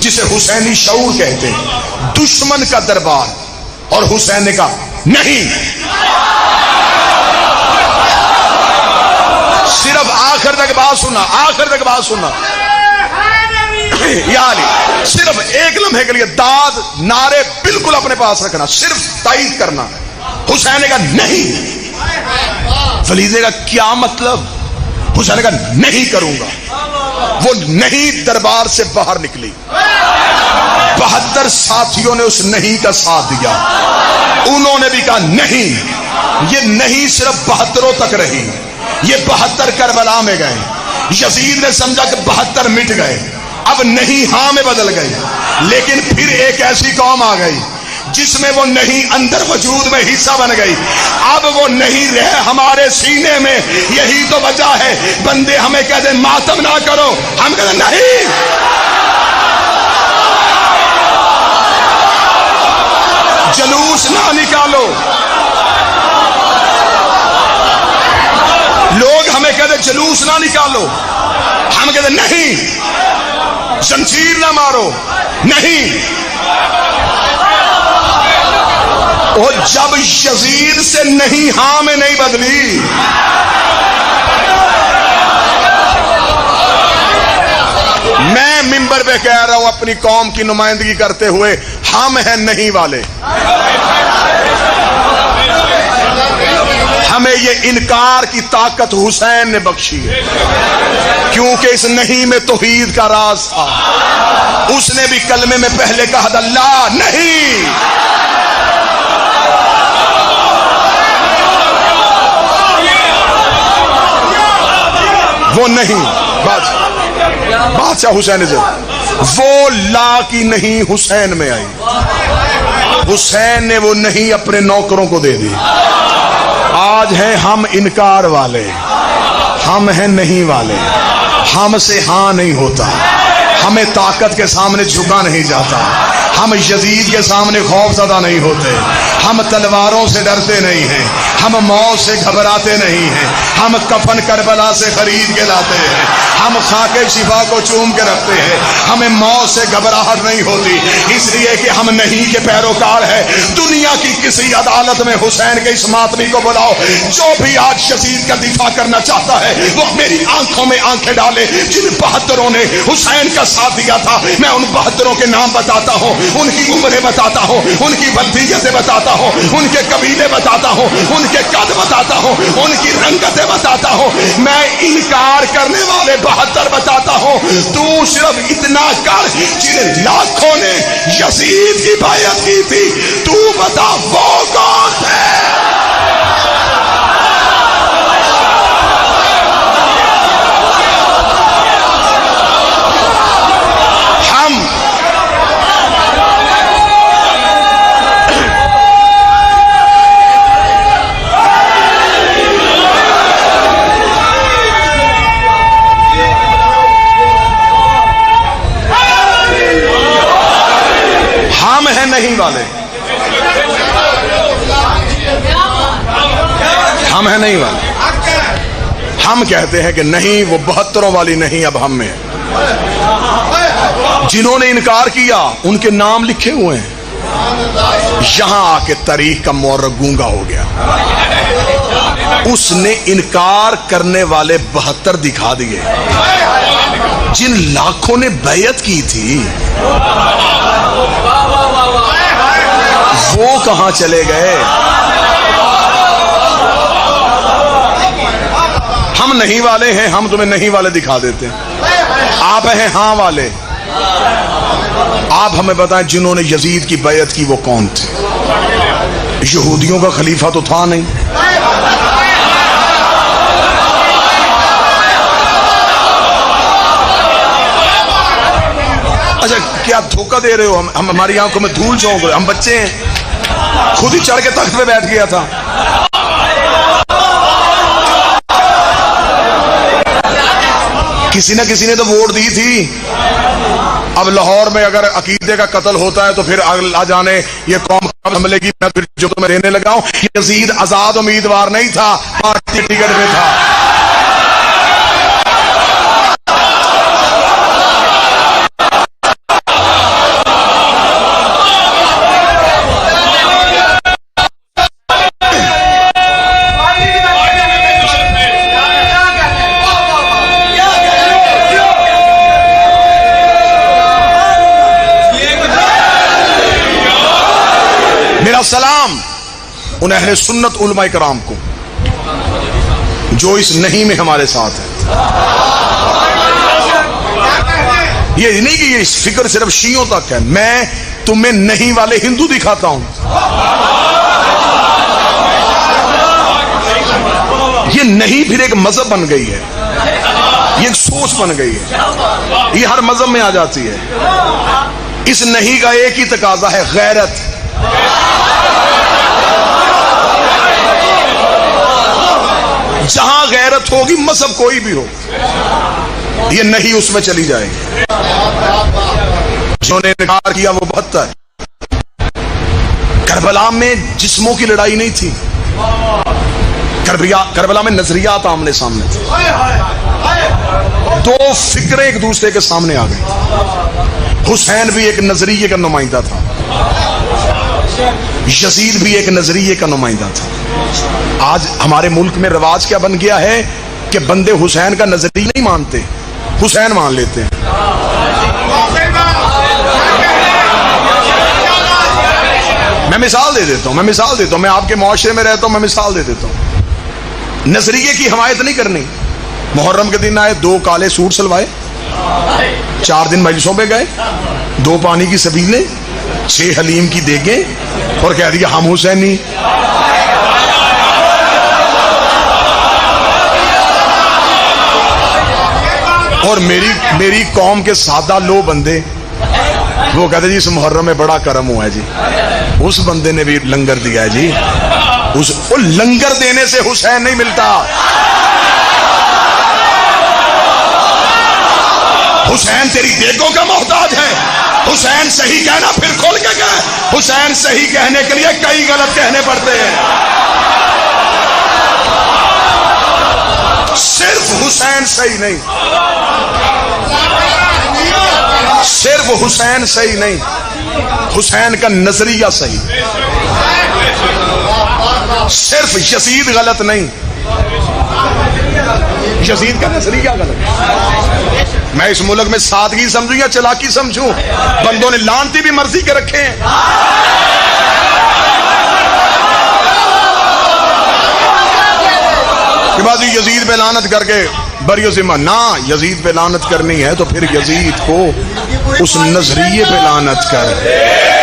جسے حسینی شعور کہتے ہیں. دشمن کا دربار اور حسین نے کہا نہیں. صرف آخر تک بات سننا, آخر تک بات سننا. یعنی صرف ایک لمحے کے لیے داد نعرے بالکل اپنے پاس رکھنا, صرف تائید کرنا. حسین نے کہا نہیں. ولید نے کہا کیا مطلب؟ حسین نے کہا نہیں کروں گا. وہ نہیں دربار سے باہر نکلی. 72 ساتھیوں نے اس نہیں کا ساتھ دیا. انہوں نے بھی کہا نہیں. یہ نہیں صرف 72 تک رہی. یہ 72 کربلا میں گئے. یزید نے سمجھا کہ 72 مٹ گئے, اب نہیں ہاں میں بدل گئی. لیکن پھر ایک ایسی قوم آ گئی جس میں وہ نہیں اندر وجود میں حصہ بن گئی. اب وہ نہیں رہے ہمارے سینے میں. یہی تو وجہ ہے بندے ہمیں کہتے ہیں ماتم نہ کرو, ہم کہتے ہیں نہیں. جلوس نہ نکالو. لوگ ہمیں کہتے ہیں جلوس نہ نکالو, ہم کہتے ہیں نہیں. زنجیر نہ مارو, نہیں. اور جب یزید سے نہیں ہاں میں نہیں بدلی, میں منبر پہ کہہ رہا ہوں اپنی قوم کی نمائندگی کرتے ہوئے, ہم ہیں نہیں والے. ہمیں یہ انکار کی طاقت حسین نے بخشی ہے, کیونکہ اس نہیں میں توحید کا راز تھا. اس نے بھی کلمے میں پہلے کہا تھا لا نہیں. وہ نہیں بادشاہ حسین سے وہ لا کی نہیں حسین میں آئی. حسین نے وہ نہیں اپنے نوکروں کو دے دی. آج ہیں ہم انکار والے, ہم ہیں نہیں والے. ہم سے ہاں نہیں ہوتا, ہمیں طاقت کے سامنے جھکا نہیں جاتا, ہم یزید کے سامنے خوف زدہ نہیں ہوتے, ہم تلواروں سے ڈرتے نہیں ہیں, ہم موت سے گھبراتے نہیں ہیں, ہم کفن کربلا سے خرید کے لاتے ہیں, ہم خاک شفا کو چوم کے رکھتے ہیں, ہمیں موت سے گھبراہٹ نہیں ہوتی, اس لیے کہ ہم نہیں کے پیروکار ہیں. دنیا کی کسی عدالت میں حسین کے اس ماتمی کو بلاؤ, جو بھی آج یزید کا دفاع کرنا چاہتا ہے وہ میری آنکھوں میں آنکھیں ڈالے. جن 72 نے حسین کا ساتھ دیا تھا, میں ان 72 کے نام بتاتا ہوں, ان کی عمریں بتاتا ہوں, ان کی وردیتیں بتاتا ہوں, ان کے قبیلے بتاتا ہوں, ان کے قد بتاتا ہوں, ان کی رنگتیں بتاتا ہوں. میں انکار کرنے والے 72 بتاتا ہوں. تو صرف اتنا کر جن لاکھوں نے یزید کی بیعت کی تھی, تو بتا وہ کون تھے. ہم ہیں نہیں والے, ہم ہیں نہیں والے. ہم کہتے ہیں کہ نہیں, وہ 72 والی نہیں اب ہم میں. جنہوں نے انکار کیا ان کے نام لکھے ہوئے ہیں. یہاں آ کے تاریخ کا مورخ گونگا ہو گیا. اس نے انکار کرنے والے 72 دکھا دیے. جن لاکھوں نے بیعت کی تھی وہ کہاں چلے گئے؟ ہم نہیں والے ہیں, ہم تمہیں نہیں والے دکھا دیتے ہیں. آپ ہیں ہاں والے. آپ ہمیں بتائیں جنہوں نے یزید کی بیعت کی وہ کون تھے؟ یہودیوں کا خلیفہ تو تھا نہیں. اچھا کیا دھوکہ دے رہے ہو؟ ہم ہماری آنکھوں میں دھول جھونک رہے, ہم بچے ہیں. خود ہی چڑھ کے تخت پہ بیٹھ گیا تھا. کسی نہ کسی نے تو ووٹ دی تھی. اب لاہور میں اگر عقیدے کا قتل ہوتا ہے تو پھر اللہ جانے یہ قوم کب سنبھلے گی. میں پھر جو تمہیں دینے لگا ہوں, یزید آزاد امیدوار نہیں تھا, پارٹی ٹکٹ پہ تھا. میرا سلام ان اہل سنت علماء کرام کو جو اس نہیں میں ہمارے ساتھ ہے. یہ نہیں کہ یہ فکر صرف شیعوں تک ہے، میں تمہیں نہیں والے ہندو دکھاتا ہوں. یہ نہیں پھر ایک مذہب بن گئی ہے، یہ ایک سوچ بن گئی ہے، یہ ہر مذہب میں آ جاتی ہے. اس نہیں کا ایک ہی تقاضا ہے، غیرت. جہاں غیرت ہوگی مذہب کوئی بھی ہو، یہ نہیں اس میں چلی جائے گی. جنہوں نے انکار کیا وہ 72. کربلا میں جسموں کی لڑائی نہیں تھی، کربلا میں نظریات آمنے سامنے تھے. دو فکریں ایک دوسرے کے سامنے آ گئی. حسین بھی ایک نظریے کا نمائندہ تھا، یزید بھی ایک نظریے کا نمائندہ تھا. آج ہمارے ملک میں رواج کیا بن گیا ہے کہ بندے حسین کا نظریہ نہیں مانتے، حسین مان لیتے ہیں. میں مثال دے دیتا ہوں، میں آپ کے معاشرے میں رہتا ہوں، میں مثال دے دیتا ہوں. نظریے کی حمایت نہیں کرنی. محرم کے دن آئے، 2 کالے سوٹ سلوائے، 4 دن مجلسوں پہ گئے، 2 پانی کی سبیلیں، 6 حلیم کی دیگیں، اور کہہ دیا ہم حسینی. اور میری قوم کے سادہ لو بندے وہ کہتے جی اس محرم میں بڑا کرم ہوا ہے جی، اس بندے نے بھی لنگر دیا ہے جی. وہ لنگر دینے سے حسین نہیں ملتا. حسین تیری دیگوں کا محتاج ہے. حسین صحیح کہنا پھر کھول کے کہے. حسین صحیح کہنے کے لیے کئی غلط کہنے پڑتے ہیں. صرف حسین صحیح نہیں، صرف حسین صحیح نہیں، حسین کا نظریہ صحیح. صرف یزید غلط نہیں، یزید کا نظریہ غلط. میں اس ملک میں سادگی سمجھوں یا چلاکی سمجھوں؟ بندوں نے لانتی بھی مرضی کے رکھے ہیں. کہ بعد یزید پہ لعنت کر کے بری ذمہ نہ، یزید پہ لعنت کرنی ہے تو پھر یزید کو اس نظریے پہ لعنت کر،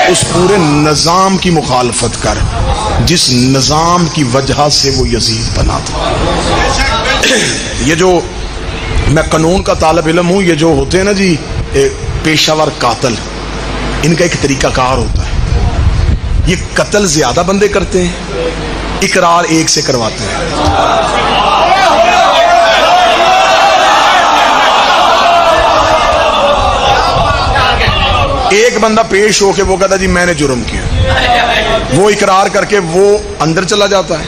اس پورے نظام کی مخالفت کر جس نظام کی وجہ سے وہ یزید بنا تھا. یہ جو میں قانون کا طالب علم ہوں، یہ جو ہوتے ہیں نا جی پیشہ ور قاتل، ان کا ایک طریقہ کار ہوتا ہے. یہ قتل زیادہ بندے کرتے ہیں، اقرار ایک سے کرواتے ہیں. ایک بندہ پیش ہو کے وہ کہتا جی میں نے جرم کیا، وہ اقرار کر کے وہ اندر چلا جاتا ہے،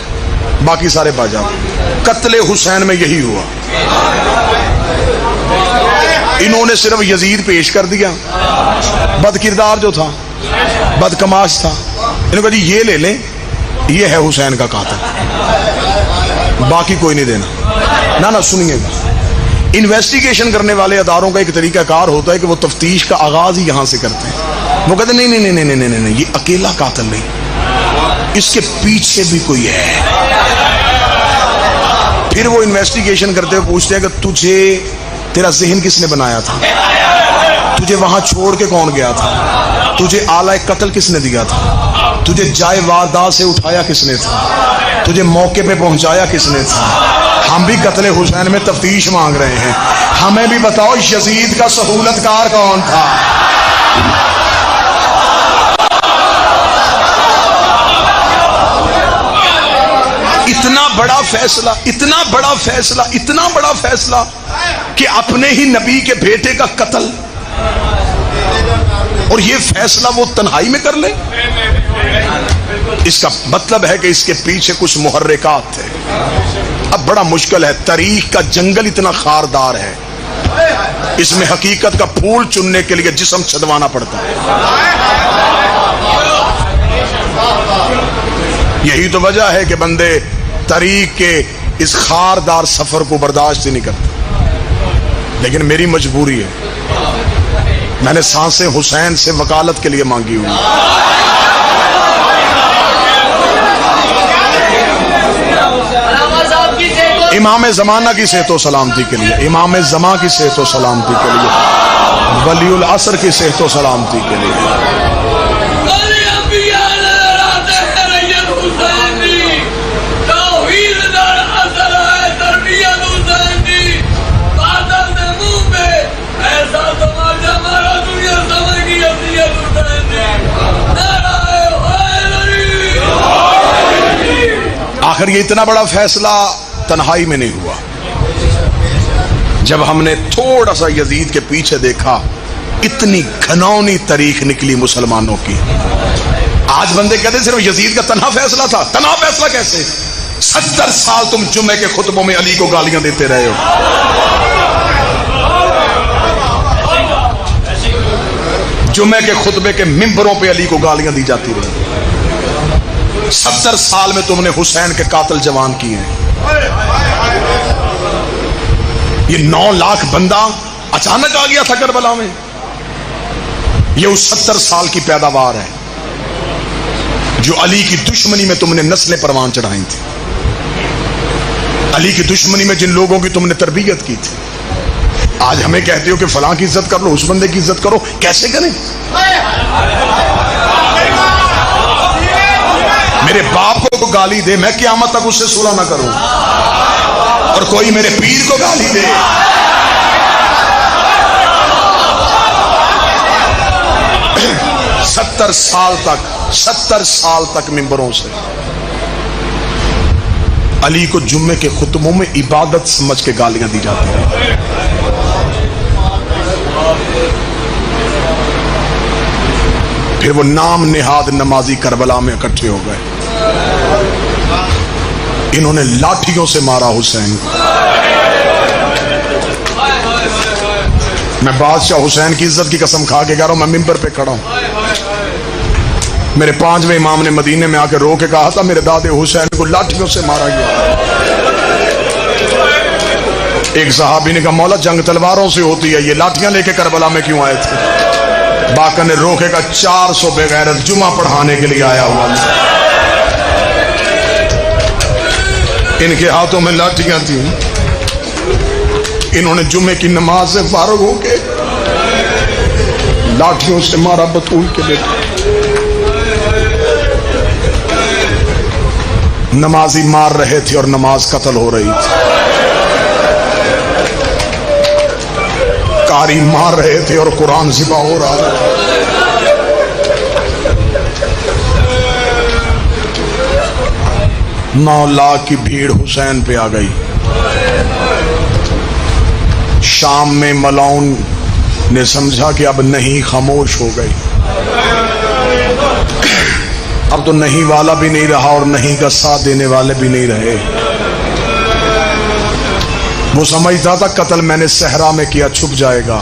باقی سارے باز جاتے ہیں. قتل حسین میں یہی ہوا. انہوں نے صرف یزید پیش کر دیا، بد کردار جو تھا، بد کماش تھا، انہوں نے کہا جی یہ لے لیں، یہ ہے حسین کا قاتل، باقی کوئی نہیں دینا. نہ سنیے گا، انویسٹیگیشن کرنے والے اداروں کا ایک طریقہ کار ہوتا ہے کہ وہ تفتیش کا آغاز ہی یہاں سے کرتے ہیں. وہ کہتے ہیں نہیں، یہ اکیلا قاتل نہیں، اس کے پیچھے بھی کوئی ہے. پھر وہ انویسٹیگیشن کرتے ہوئے پوچھتے ہیں کہ تجھے تیرا ذہن کس نے بنایا تھا، تجھے وہاں چھوڑ کے کون گیا تھا، تجھے آلہ قتل کس نے دیا تھا، تجھے جائے واردات سے اٹھایا کس نے تھا، تجھے موقع پہ پہنچایا کس نے تھا. ہم بھی قتل حسین میں تفتیش مانگ رہے ہیں. ہمیں بھی بتاؤ یزید کا سہولت کار کون تھا. اتنا بڑا فیصلہ، اتنا بڑا فیصلہ، اتنا بڑا فیصلہ کہ اپنے ہی نبی کے بیٹے کا قتل، اور یہ فیصلہ وہ تنہائی میں کر لے. اس کا مطلب ہے کہ اس کے پیچھے کچھ محرکات تھے. اب بڑا مشکل ہے، تاریخ کا جنگل اتنا خاردار ہے، اس میں حقیقت کا پھول چننے کے لیے جسم چھدوانا پڑتا ہے. یہی تو وجہ ہے کہ بندے تاریخ کے اس خاردار سفر کو برداشت ہی نہیں کرتے. لیکن میری مجبوری ہے، میں نے سانسیں حسین سے وکالت کے لیے مانگی ہوئی. امام زمانہ کی صحت و سلامتی کے لیے، امام زمان کی صحت و سلامتی کے لیے، ولی العصر کی صحت و سلامتی کے لیے۔ آخر یہ اتنا بڑا فیصلہ تنہائی میں نہیں ہوا۔ جب ہم نے تھوڑا سا یزید کے پیچھے دیکھا، اتنی گھناؤنی تاریخ نکلی مسلمانوں کی۔ آج بندے کہتے صرف یزید کا تنہا فیصلہ تھا، تنہا فیصلہ کیسے؟ 70 سال تم جمعے کے خطبوں میں علی کو گالیاں دیتے رہے ہو۔ جمعے کے خطبے کے ممبروں پہ علی کو گالیاں دی جاتی رہی۔ 70 سال میں تم نے حسین کے قاتل جوان کیے ہیں۔ یہ 9 لاکھ بندہ اچانک آ گیا تھا کربلا میں، یہ اس 70 سال کی پیداوار ہے جو علی کی دشمنی میں تم نے نسلیں پروان چڑھائی تھی، علی کی دشمنی میں جن لوگوں کی تم نے تربیت کی تھی۔ آج ہمیں کہتے ہو کہ فلاں کی عزت کر لو، اس بندے کی عزت کرو، کیسے کریں؟ میرے باپ کو گالی دے، میں قیامت تک اس سے صلح نہ کروں، اور کوئی میرے پیر کو گالی دے، 70 سال تک ممبروں سے علی کو جمعے کے خطبوں میں عبادت سمجھ کے گالیاں دی جاتی ہیں۔ پھر وہ نام نہاد نمازی کربلا میں اکٹھے ہو گئے، انہوں نے لاٹھیوں سے مارا حسین کو۔ میں بادشاہ حسین کی عزت کی قسم کھا کے کہہ رہا ہوں، میں ممبر پہ کھڑا ہوں، میرے 5ویں امام نے مدینے میں آ کے رو کے کہا تھا میرے دادے حسین کو لاٹھیوں سے مارا گیا۔ ایک صحابی نے کہا مولا جنگ تلواروں سے ہوتی ہے، یہ لاٹھیاں لے کے کربلا میں کیوں آئے تھے؟ باقر نے روکے کا 400 بے غیرت جمعہ پڑھانے کے لیے آیا ہوا، ان کے ہاتھوں میں لاٹھیاں تھیں، انہوں نے جمعے کی نماز سے فارغ ہو کے لاٹھیوں سے مارا بطول کے بیٹے۔ نمازی مار رہے تھے اور نماز قتل ہو رہی تھی، قاری مار رہے تھے اور قرآن ذبح ہو رہا تھا۔ 9 لاکھ کی بھیڑ حسین پہ آ گئی۔ شام میں ملاؤن نے سمجھا کہ اب نہیں، خاموش ہو گئی، اب تو نہیں والا بھی نہیں رہا اور نہیں کا ساتھ دینے والے بھی نہیں رہے۔ وہ سمجھتا تھا قتل میں نے صحرا میں کیا، چھپ جائے گا،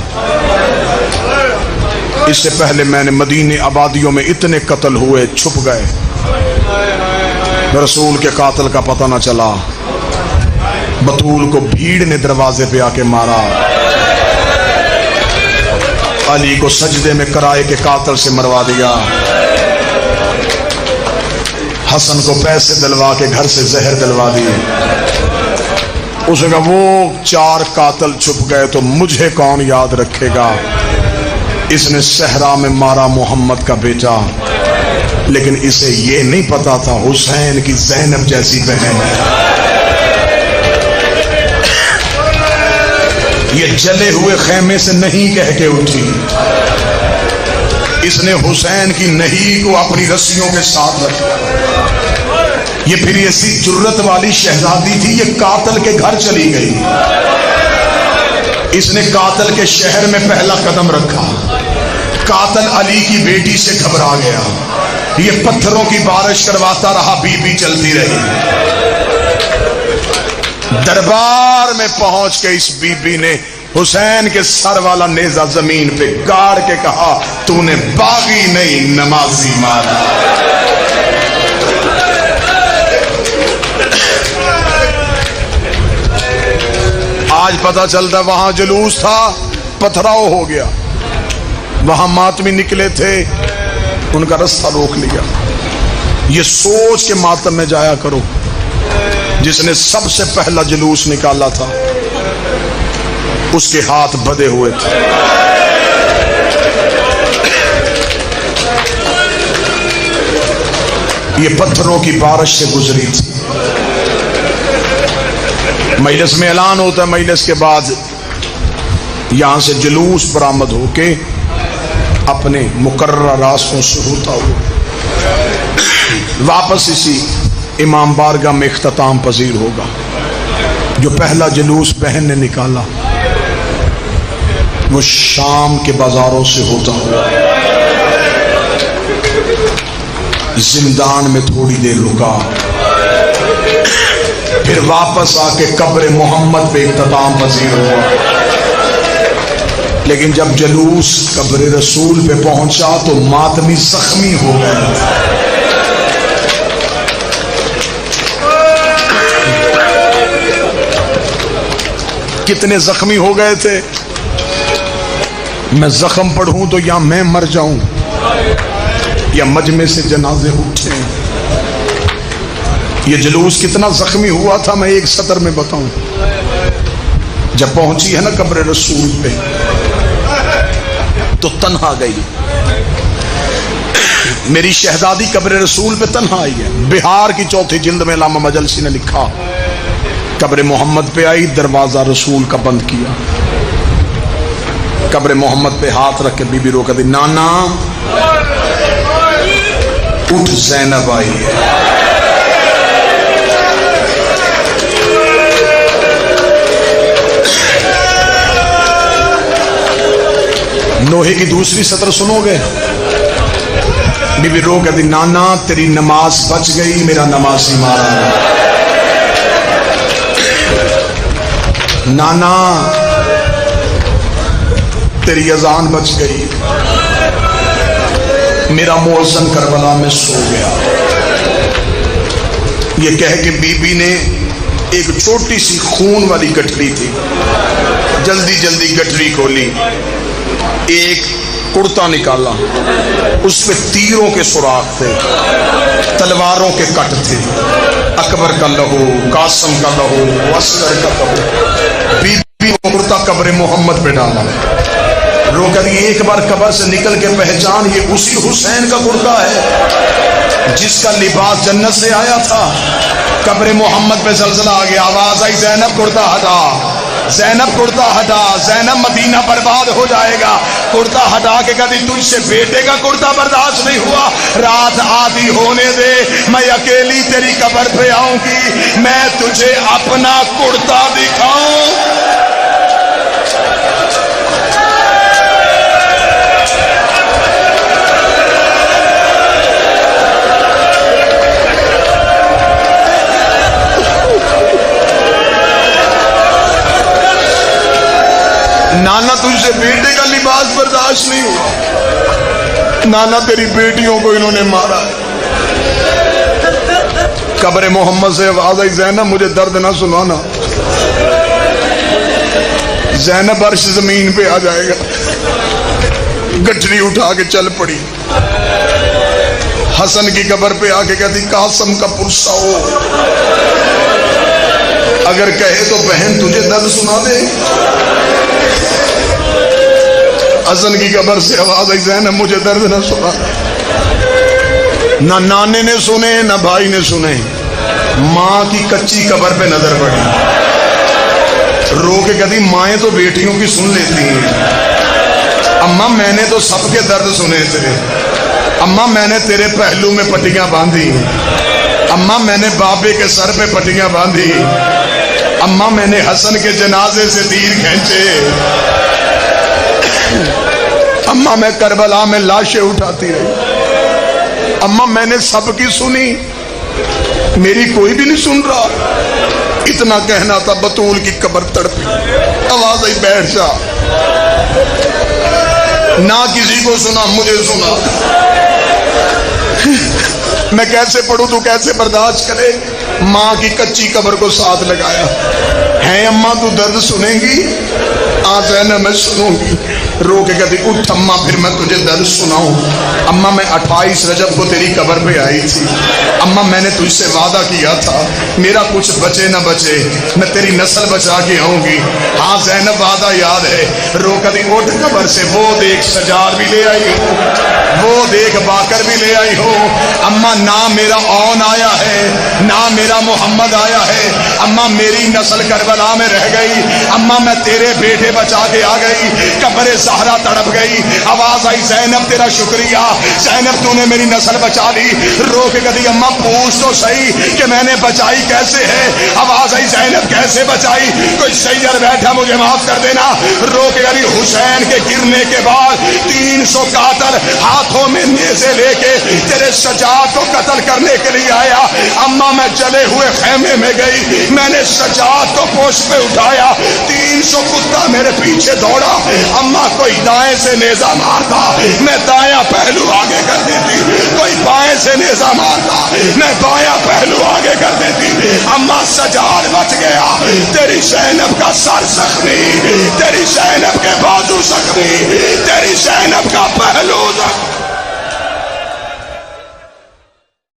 اس سے پہلے میں نے مدینے آبادیوں میں اتنے قتل ہوئے، چھپ گئے، رسول کے قاتل کا پتہ نہ چلا۔ بطول کو بھیڑ نے دروازے پہ آ کے مارا، علی کو سجدے میں کرائے کے قاتل سے مروا دیا، حسن کو پیسے دلوا کے گھر سے زہر دلوا دی۔ اس نے کہا وہ 4 قاتل چھپ گئے تو مجھے کون یاد رکھے گا؟ اس نے صحرا میں مارا محمد کا بیٹا، لیکن اسے یہ نہیں پتا تھا حسین کی زینب جیسی بہن ہے۔ یہ جلے ہوئے خیمے سے نہیں کہہ کے اٹھی، اس نے حسین کی نہیں کو اپنی رسیوں کے ساتھ رکھا۔ یہ پھر ایسی جرت والی شہزادی تھی، یہ قاتل کے گھر چلی گئی، اس نے قاتل کے شہر میں پہلا قدم رکھا، قاتل علی کی بیٹی سے گھبرا گیا، یہ پتھروں کی بارش کرواتا رہا، بی بی چلتی رہی۔ دربار میں پہنچ کے اس بی بی نے حسین کے سر والا نیزہ زمین پہ گاڑ کے کہا تو نے باغی نہیں نمازی مارا۔ آج پتہ چلتا وہاں جلوس تھا، پتھراؤ ہو گیا، وہاں ماتمی نکلے تھے، ان کا رستہ روک لیا۔ یہ سوچ کے ماتم میں جایا کرو، جس نے سب سے پہلا جلوس نکالا تھا اس کے ہاتھ بدے ہوئے تھے. یہ پتھروں کی بارش سے گزری تھی. مجلس میں اعلان ہوتا ہے، مجلس کے بعد یہاں سے جلوس برآمد ہو کے اپنے مقررہ راستوں سے ہوتا ہوا واپس اسی امام بارگاہ میں اختتام پذیر ہوگا. جو پہلا جلوس بہن نے نکالا وہ شام کے بازاروں سے ہوتا ہوا زندان میں تھوڑی دیر رکا، پھر واپس آ کے قبر محمد پہ اختتام پذیر ہوا. لیکن جب جلوس قبر رسول پہ پہنچا تو ماتمی زخمی ہو گئے. کتنے زخمی ہو گئے تھے؟ میں زخم پڑھوں تو یا میں مر جاؤں یا مجمع سے جنازے اٹھیں. یہ جلوس کتنا زخمی ہوا تھا میں ایک سطر میں بتاؤں. جب پہنچی ہے نا قبر رسول پہ تو تنہا گئی. میری شہزادی قبر رسول پہ تنہا آئی ہے. بہار کی چوتھی جلد میں علامہ مجلسی نے لکھا، قبر محمد پہ آئی، دروازہ رسول کا بند کیا، قبر محمد پہ ہاتھ رکھ کے بی بی رو کہتی نانا اٹھ زینب آئی ہے. نوحے کی دوسری سطر سنو گے؟ بی بی رو کہتی نانا تیری نماز بچ گئی، میرا نمازی مارا ہے. نانا تیری اذان بچ گئی، میرا مؤذن کربلا میں سو گیا. یہ کہہ کے بی بی نے ایک چھوٹی سی خون والی گٹھری تھی، جلدی جلدی گٹھری کھولی، ایک کرتا نکالا، اس پہ تیروں کے سوراخ تھے، تلواروں کے کٹ تھے، اکبر کا لہو، قاسم کا لہو، اصغر کا لہو. بی بی کو کرتا قبر محمد پہ ڈالا. رو کر ایک بار قبر سے نکل کے پہچان یہ اسی حسین کا کرتا ہے جس کا لباس جنت سے آیا تھا. قبر محمد پہ زلزلہ آ گیا، آواز آئی زینب کرتا ہٹا، زینب کرتا ہٹا، زینب مدینہ برباد ہو جائے گا. کرتا ہٹا کے کہتی تجھ سے بیٹے کا کرتا برداشت نہیں ہوا، رات آدھی ہونے دے، میں اکیلی تیری قبر پہ آؤں گی، میں تجھے اپنا کرتا دکھاؤں. نانا تجھ سے بیٹے کا لباس برداشت نہیں ہوا، نانا تیری بیٹیوں کو انہوں نے مارا. قبر محمد سے آواز آئی زینب مجھے درد نہ سنانا، زینب عرش زمین پہ آ جائے گا. گٹھری اٹھا کے چل پڑی، حسن کی قبر پہ آ کے کہتی قاسم کا پرسا ہو، اگر کہے تو بہن تجھے درد سنا دے. حسن کی قبر سے آواز آئی زینب مجھے درد نہ سنا. نہ نانے نے سنے نہ بھائی نے سنے، ماں کی کچی قبر پہ نظر پڑی. رو کے کہتی مائیں تو بیٹیوں کی سن لیتی ہیں، اماں میں نے تو سب کے درد سنے تھے، اماں میں نے تیرے پہلو میں پٹیاں باندھی، اماں میں نے بابے کے سر پہ پٹیاں باندھی، اماں میں نے حسن کے جنازے سے تیر کھینچے، اماں میں کربلا میں لاشیں اٹھاتی رہی، اماں میں نے سب کی سنی، میری کوئی بھی نہیں سن رہا. اتنا کہنا تھا بطول کی قبر تڑپی، آواز آئی بیٹھ جا. نہ کسی کو سنا مجھے سنا. میں کیسے پڑھوں تو کیسے برداشت کرے. ماں کی کچی قبر کو ساتھ لگایا. ہے اماں تو درد سنیں گی؟ آج ہے نا میں سنوں گی. رو کے کہتی اٹھ اماں پھر میں تجھے درد سناؤں. اماں میں 28 رجب کو تیری قبر پہ آئی تھی. اماں میں نے تجھ سے وعدہ کیا تھا میرا کچھ بچے نہ بچے میں تیری نسل بچا کے آؤں گی. ہاں زینب وعدہ یاد ہے. رو کہتی اٹھ قبر سے وہ دیکھ سجار بھی لے آئی ہو, وہ دیکھ باکر بھی لے آئی ہو. اماں نہ میرا اون آیا ہے نہ میرا محمد آیا ہے. اماں میری نسل کربلا میں رہ گئی. اماں میں تیرے بیٹے بچا کے آ گئی. قبر زہرا تڑپ گئی. آواز آئی زینب تیرا شکریہ, زینب تو نے میری نسل بچا لی. رو کے کہتی اماں پوچھ تو صحیح کہ میں نے بچائی کیسے ہے. آواز آئی زینب کیسے بچائی, کوئی سیدر بیٹھا مجھے معاف کر دینا. رو کے کہتی حسین کے گرنے کے بعد 300 قاتل ہاتھوں میں نیزے لے کے تیرے سجاد کو قتل کرنے کے لیے آیا. اماں میں جلے ہوئے خیمے میں گئی, میں نے سجاد کو پوش پہ اٹھایا. 300 کتا میرے پیچھے دوڑا. اماں کوئی دائیں سے نیزہ مارتا میں دایاں پہلو آگے کر دیتی, کوئی بائیں سے نیزہ مارتا میں بایاں پہلو آگے کر دیتی. اماں سجاد بچ گیا. تیری زینب کا سر زخمی, تیری زینب کے بازو زخمی, تیری زینب کا پہلو زخمی.